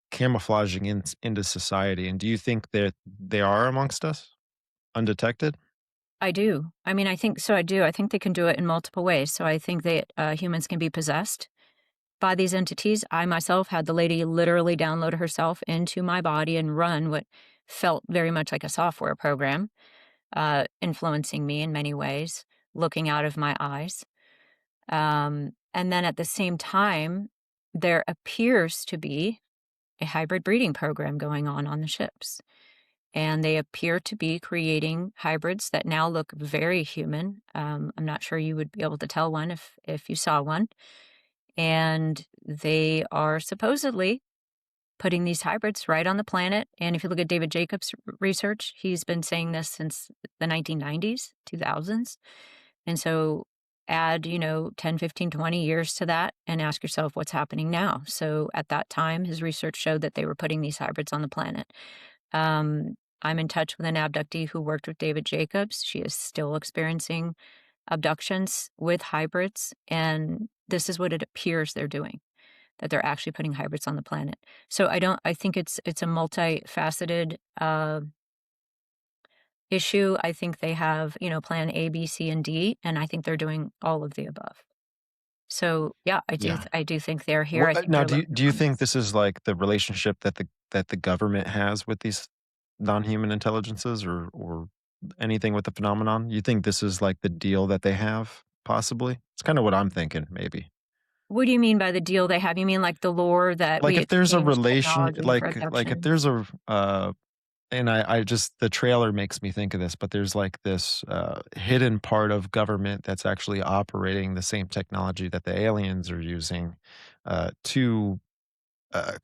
camouflaging into society, and do you think that they are amongst us, undetected? I do. I mean, I think so. I do. I think they can do it in multiple ways. So I think that humans can be possessed by these entities. I myself had the lady literally download herself into my body and run what felt very much like a software program, influencing me in many ways, looking out of my eyes. And then at the same time, there appears to be a hybrid breeding program going on the ships. And they appear to be creating hybrids that now look very human. I'm not sure you would be able to tell one if you saw one. And they are supposedly putting these hybrids right on the planet. And if you look at David Jacobs' research, he's been saying this since the 1990s, 2000s. And so add, 10, 15, 20 years to that and ask yourself what's happening now. So at that time, his research showed that they were putting these hybrids on the planet. I'm in touch with an abductee who worked with David Jacobs. She is still experiencing abductions with hybrids. And this is what it appears they're doing, that they're actually putting hybrids on the planet. So I think it's a multifaceted issue. I think they have, plan A, B, C, and D, and I think they're doing all of the above. So yeah, Yeah. I do think they're here. I think Now they're do you looking do you upon think us. this is like the relationship that the government has with these non-human intelligences or anything with the phenomenon? You think this is like the deal that they have, possibly? It's kinda what I'm thinking, maybe. What do you mean by the deal they have? You mean like the lore that Like we if there's a exchange relation, technology for like if there's abductions? a and I just the trailer makes me think of this, but there's like this hidden part of government that's actually operating the same technology that the aliens are using to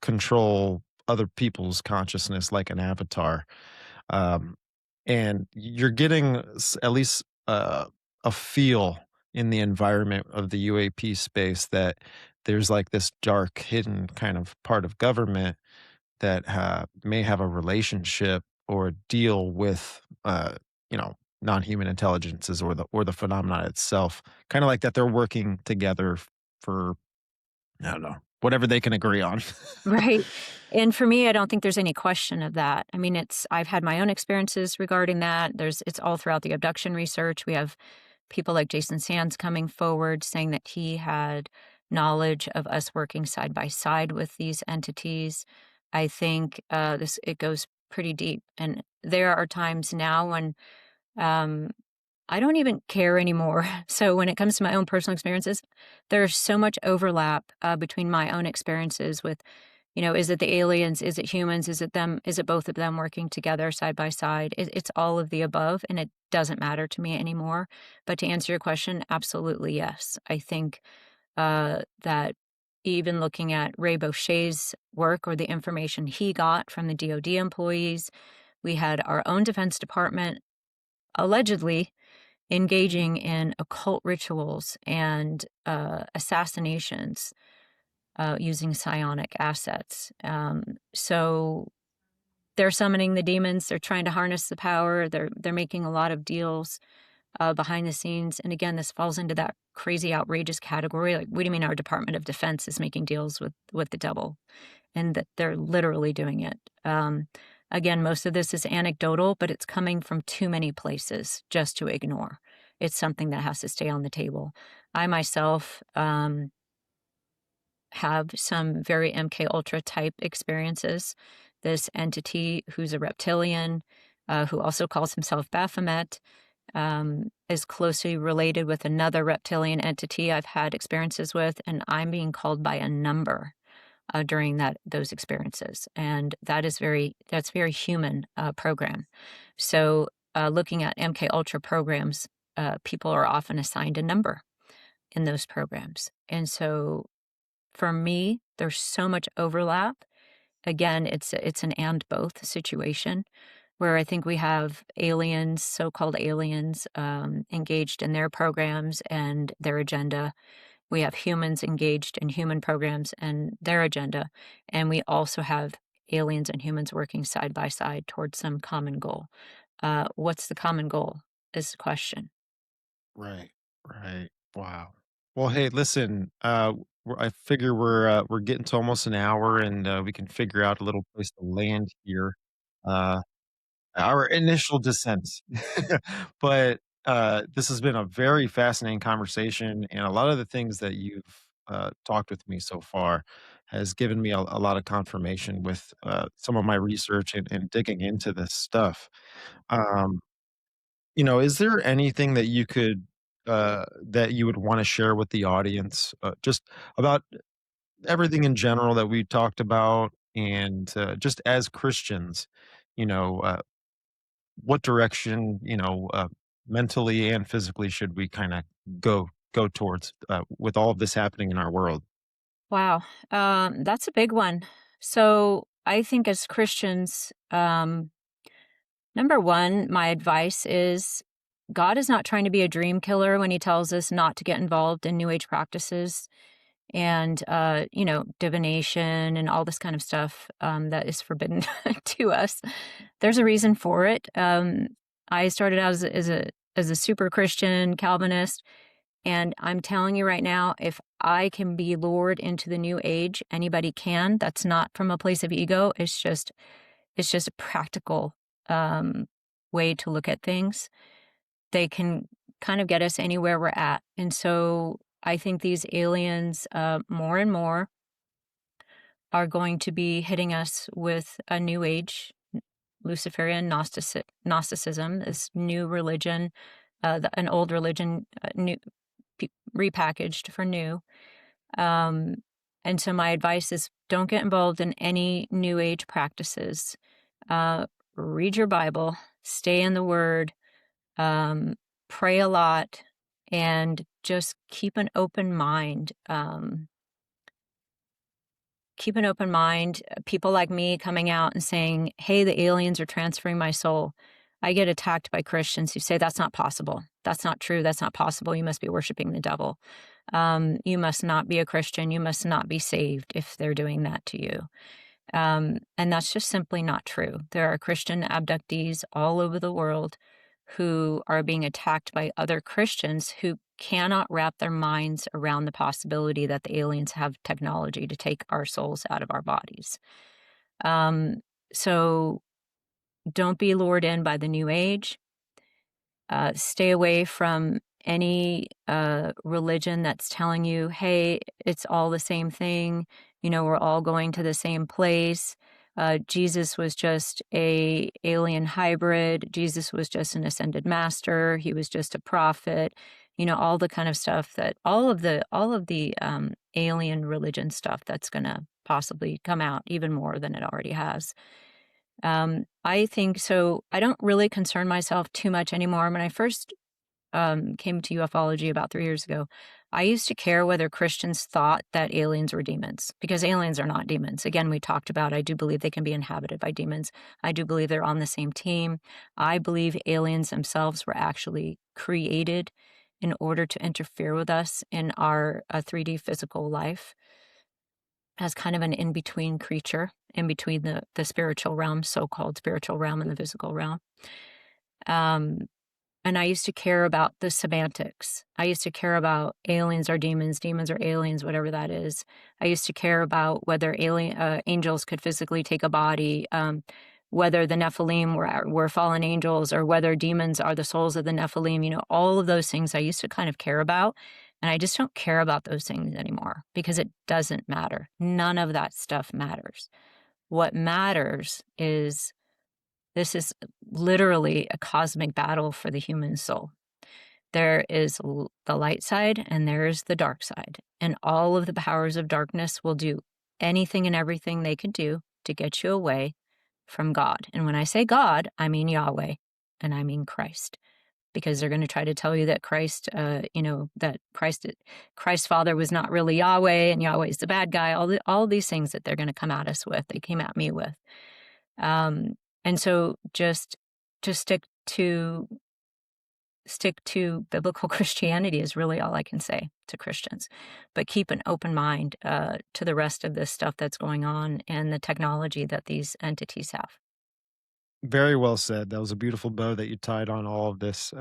control other people's consciousness, like an avatar. Um, and you're getting at least a feel in the environment of the UAP space that there's like this dark, hidden kind of part of government that may have a relationship or a deal with, you know, non-human intelligences or the phenomenon itself. Kind of like that they're working together for I don't know whatever they can agree on. Right. And for me, I don't think there's any question of that. I mean, I've had my own experiences regarding that. It's all throughout the abduction research. We have people like Jason Sands coming forward saying that he had knowledge of us working side by side with these entities. I think this it goes pretty deep, and there are times now when um, I don't even care anymore. So when it comes to my own personal experiences, there's so much overlap between my own experiences with, is it the aliens? Is it humans? Is it them? Is it both of them working together side by side? It's all of the above, and it doesn't matter to me anymore. But to answer your question, absolutely yes. I think that even looking at Ray Boucher's work or the information he got from the DoD employees, we had our own Defense Department allegedly engaging in occult rituals and assassinations using psionic assets. So they're summoning the demons. They're trying to harness the power. They're making a lot of deals behind the scenes. And again, this falls into that crazy, outrageous category. Like, what do you mean our Department of Defense is making deals with the devil? And that they're literally doing it. Again, most of this is anecdotal, but it's coming from too many places just to ignore. It's something that has to stay on the table. I myself have some very MK Ultra type experiences. This entity, who's a reptilian, who also calls himself Baphomet, is closely related with another reptilian entity I've had experiences with, and I'm being called by a number during those experiences, and that's very human program. So, looking at MK Ultra programs, people are often assigned a number in those programs, and so for me, there's so much overlap. Again, it's an and both situation where I think we have aliens, so-called aliens, engaged in their programs and their agenda. We have humans engaged in human programs and their agenda. And we also have aliens and humans working side by side towards some common goal. What's the common goal is the question. Right, right. Wow. Well, hey, listen, I figure we're getting to almost an hour, and we can figure out a little place to land here. Uh, our initial descent, but this has been a very fascinating conversation, and a lot of the things that you've talked with me so far has given me a lot of confirmation with some of my research and digging into this stuff. Um, is there anything that you could that you would wanna share with the audience, just about everything in general that we talked about and, just as Christians, you know, what direction, mentally and physically should we kinda go towards, with all of this happening in our world? Wow, that's a big one. So I think as Christians, number one, my advice is God is not trying to be a dream killer when he tells us not to get involved in New Age practices and, divination and all this kind of stuff that is forbidden to us. There's a reason for it. I started out as a super Christian Calvinist, and I'm telling you right now, if I can be lured into the New Age, anybody can. That's not from a place of ego. It's just a practical um, way to look at things. They can kind of get us anywhere we're at. And so I think these aliens, more and more, are going to be hitting us with a new age, Luciferian Gnosticism, this new religion, an old religion, repackaged for new. Um, and so my advice is don't get involved in any New Age practices. Uh, Read your Bible, stay in the Word, um, pray a lot, and just keep an open mind. Keep an open mind. People like me coming out and saying, hey, the aliens are transferring my soul. I get attacked by Christians who say that's not possible. That's not true. That's not possible. You must be worshiping the devil. You must not be a Christian. You must not be saved if they're doing that to you. And that's just simply not true. There are Christian abductees all over the world who are being attacked by other Christians who cannot wrap their minds around the possibility that the aliens have technology to take our souls out of our bodies. Um, so don't be lured in by the New Age. Stay away from any religion that's telling you, hey, it's all the same thing. You know, we're all going to the same place. Jesus was just a alien hybrid. Jesus was just an ascended master. He was just a prophet. You know, all the kind of stuff that all of the alien religion stuff that's going to possibly come out even more than it already has. I think so. I don't really concern myself too much anymore. When I first came to ufology about 3 years ago, I used to care whether Christians thought that aliens were demons, because aliens are not demons. Again, we talked about, I do believe they can be inhabited by demons. I do believe they're on the same team. I believe aliens themselves were actually created in order to interfere with us in our 3D physical life as kind of an in-between creature, in between the spiritual realm, so-called spiritual realm, and the physical realm. Um, and I used to care about the semantics. I used to care about aliens are demons, demons are aliens, whatever that is. I used to care about whether angels could physically take a body, whether the Nephilim were fallen angels, or whether demons are the souls of the Nephilim. You know, all of those things I used to kind of care about. And I just don't care about those things anymore because it doesn't matter. None of that stuff matters. What matters is this is literally a cosmic battle for the human soul. There is the light side and there is the dark side. And all of the powers of darkness will do anything and everything they can do to get you away from God. And when I say God, I mean Yahweh and I mean Christ. Because they're going to try to tell you that Christ, that Christ's father was not really Yahweh, and Yahweh is the bad guy. All these things that they're going to come at us with, they came at me with. And so just stick to biblical Christianity is really all I can say to Christians. But keep an open mind to the rest of this stuff that's going on and the technology that these entities have. Very well said. That was a beautiful bow that you tied on all of this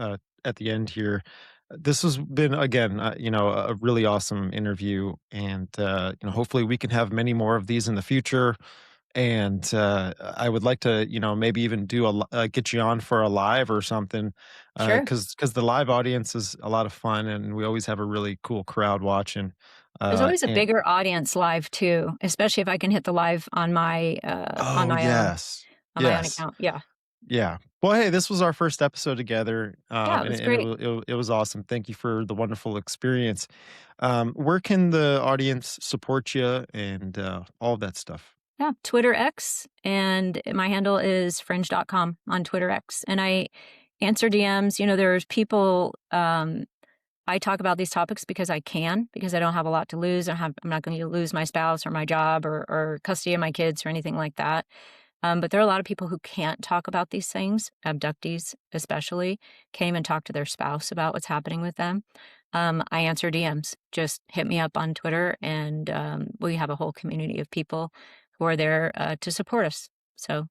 at the end here. This has been again, a really awesome interview, and hopefully we can have many more of these in the future. And I would like to, maybe even do get you on for a live or something, Sure. because the live audience is a lot of fun, and we always have a really cool crowd watching. There's always a And bigger audience live too, especially if I can hit the live oh yes, on my own yes. account. Yeah. Yeah. Well, hey, this was our first episode together, Yeah, it and was and great. it was awesome. Thank you for the wonderful experience. Where can the audience support you and all of that stuff? Yeah, Twitter X, and my handle is fringe.com on Twitter X. And I answer DMs. You know, there's people, I talk about these topics because I can, because I don't have a lot to lose. I'm not going to lose my spouse or my job or custody of my kids or anything like that. But there are a lot of people who can't talk about these things, abductees especially, can't even talk to their spouse about what's happening with them. I answer DMs. Just hit me up on Twitter, and we have a whole community of people who are there to support us. So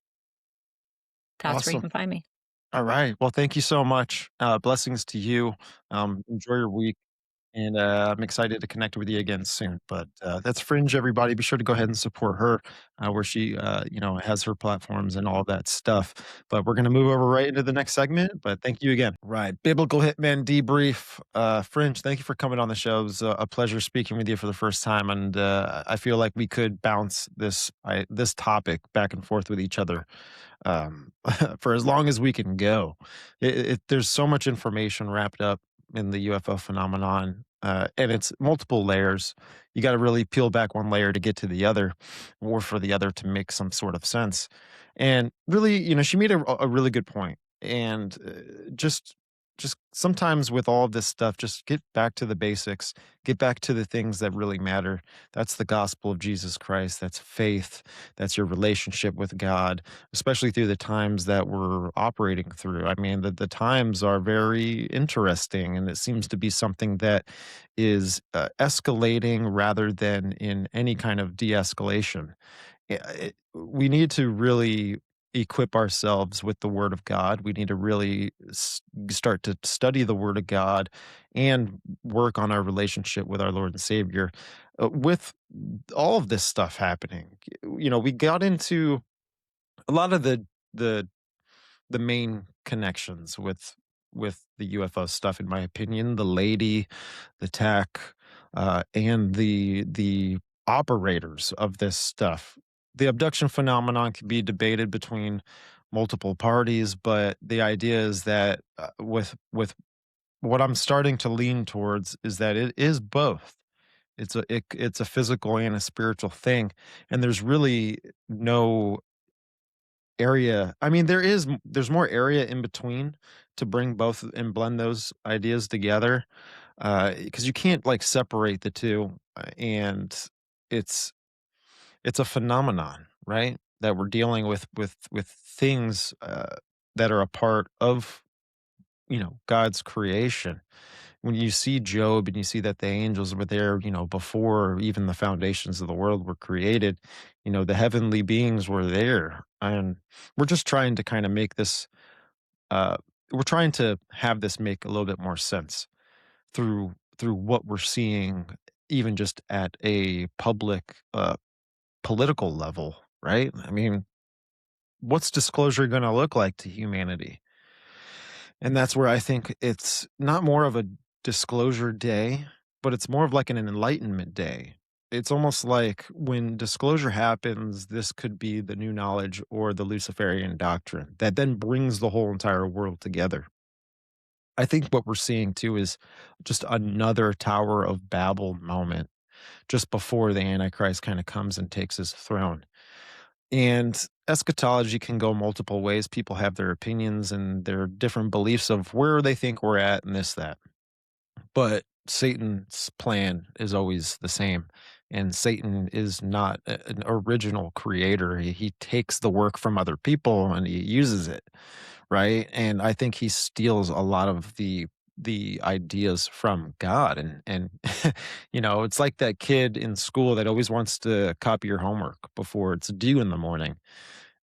that's where you Awesome. can find me. All right. Well, thank you so much. Blessings to you. Enjoy your week. And I'm excited to connect with you again soon. But that's Fringe, everybody. Be sure to go ahead and support her, where she, has her platforms and all that stuff. But we're going to move over right into the next segment. But thank you again. Right, Biblical Hitman debrief. Fringe, thank you for coming on the show. It was a pleasure speaking with you for the first time, and I feel like we could bounce this topic back and forth with each other for as long as we can go. There's so much information wrapped up in the UFO phenomenon, And it's multiple layers. You got to really peel back one layer to get to the other, or for the other to make some sort of sense. And really, she made a really good point. And just sometimes with all of this stuff, just get back to the basics, get back to the things that really matter. That's the gospel of Jesus Christ. That's faith. That's your relationship with God, especially through the times that we're operating through. I mean, the times are very interesting, and it seems to be something that is escalating rather than in any kind of de-escalation. We need to really equip ourselves with the Word of God. We need to really start to study the Word of God and work on our relationship with our Lord and Savior. With all of this stuff happening, we got into a lot of the the main connections with the UFO stuff, in my opinion. The lady, the tech, and the operators of this stuff. The abduction phenomenon can be debated between multiple parties, but the idea is that with what I'm starting to lean towards is that it is both. It's a physical and a spiritual thing, and there's really no area. I mean, there's more area in between to bring both and blend those ideas together, because you can't, like, separate the 2, and it's it's a phenomenon, right? That we're dealing with things, that are a part of, God's creation. When you see Job and you see that the angels were there, before even the foundations of the world were created, the heavenly beings were there. And we're just trying to kind of make this, uh, we're trying to have this make a little bit more sense through what we're seeing, even just at a public, political level, right? I mean, what's disclosure going to look like to humanity? And that's where I think it's not more of a disclosure day, but it's more of like an enlightenment day. It's almost like when disclosure happens, this could be the new knowledge or the Luciferian doctrine that then brings the whole entire world together. I think what we're seeing too is just another Tower of Babel moment just before the Antichrist kind of comes and takes his throne. And eschatology can go multiple ways. People have their opinions and their different beliefs of where they think we're at and this, that. But Satan's plan is always the same. And Satan is not an original creator. He takes the work from other people and he uses it, right? And I think he steals a lot of the ideas from God. And it's like that kid in school that always wants to copy your homework before it's due in the morning.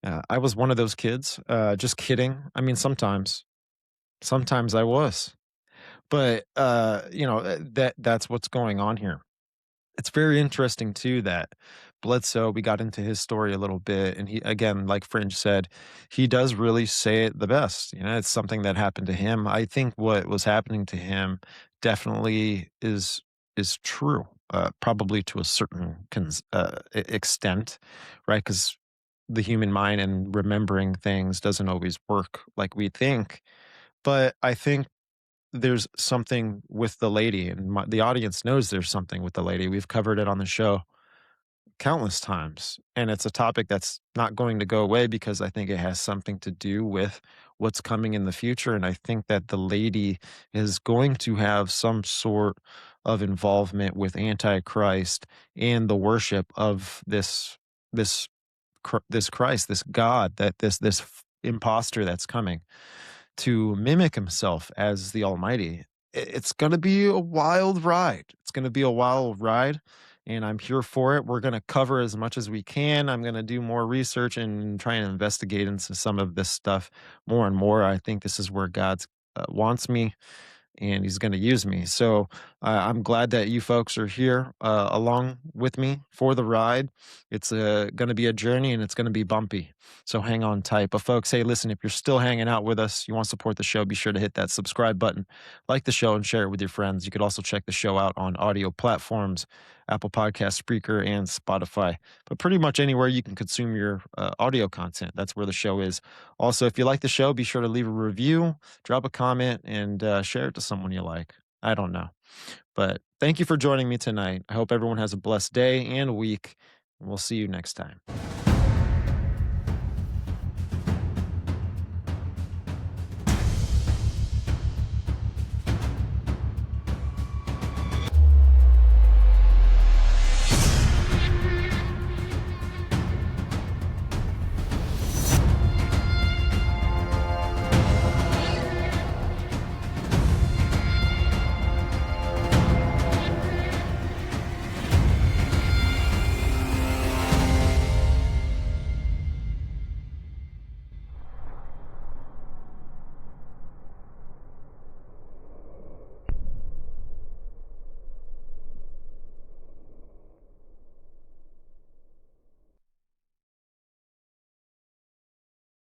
I was one of those kids. Just kidding. I mean, sometimes I was. But, that's what's going on here. It's very interesting too that Bledsoe, we got into his story a little bit, and he, again, like Fringe said, he does really say it the best. It's something that happened to him. I think what was happening to him definitely is true, probably to a certain extent, right? Because the human mind and remembering things doesn't always work like we think. But I think there's something with the lady, and the audience knows there's something with the lady. We've covered it on the show countless times, and it's a topic that's not going to go away because I think it has something to do with what's coming in the future. And I think that the lady is going to have some sort of involvement with Antichrist and the worship of this this Christ, this God, that this imposter that's coming to mimic himself as the Almighty. It's going to be a wild ride. It's going to be a wild ride, and I'm here for it. We're going to cover as much as we can. I'm going to do more research and try and investigate into some of this stuff more and more. I think this is where God wants me, and he's going to use me. So I'm glad that you folks are here along with me for the ride. It's going to be a journey and it's going to be bumpy. So hang on tight. But folks, hey, listen, if you're still hanging out with us, you want to support the show, be sure to hit that subscribe button, like the show, and share it with your friends. You could also check the show out on audio platforms, Apple Podcast, Spreaker, and Spotify. But pretty much anywhere you can consume your audio content, that's where the show is. Also, if you like the show, be sure to leave a review, drop a comment, and share it to someone you like. I don't know. But thank you for joining me tonight. I hope everyone has a blessed day and week, and we'll see you next time.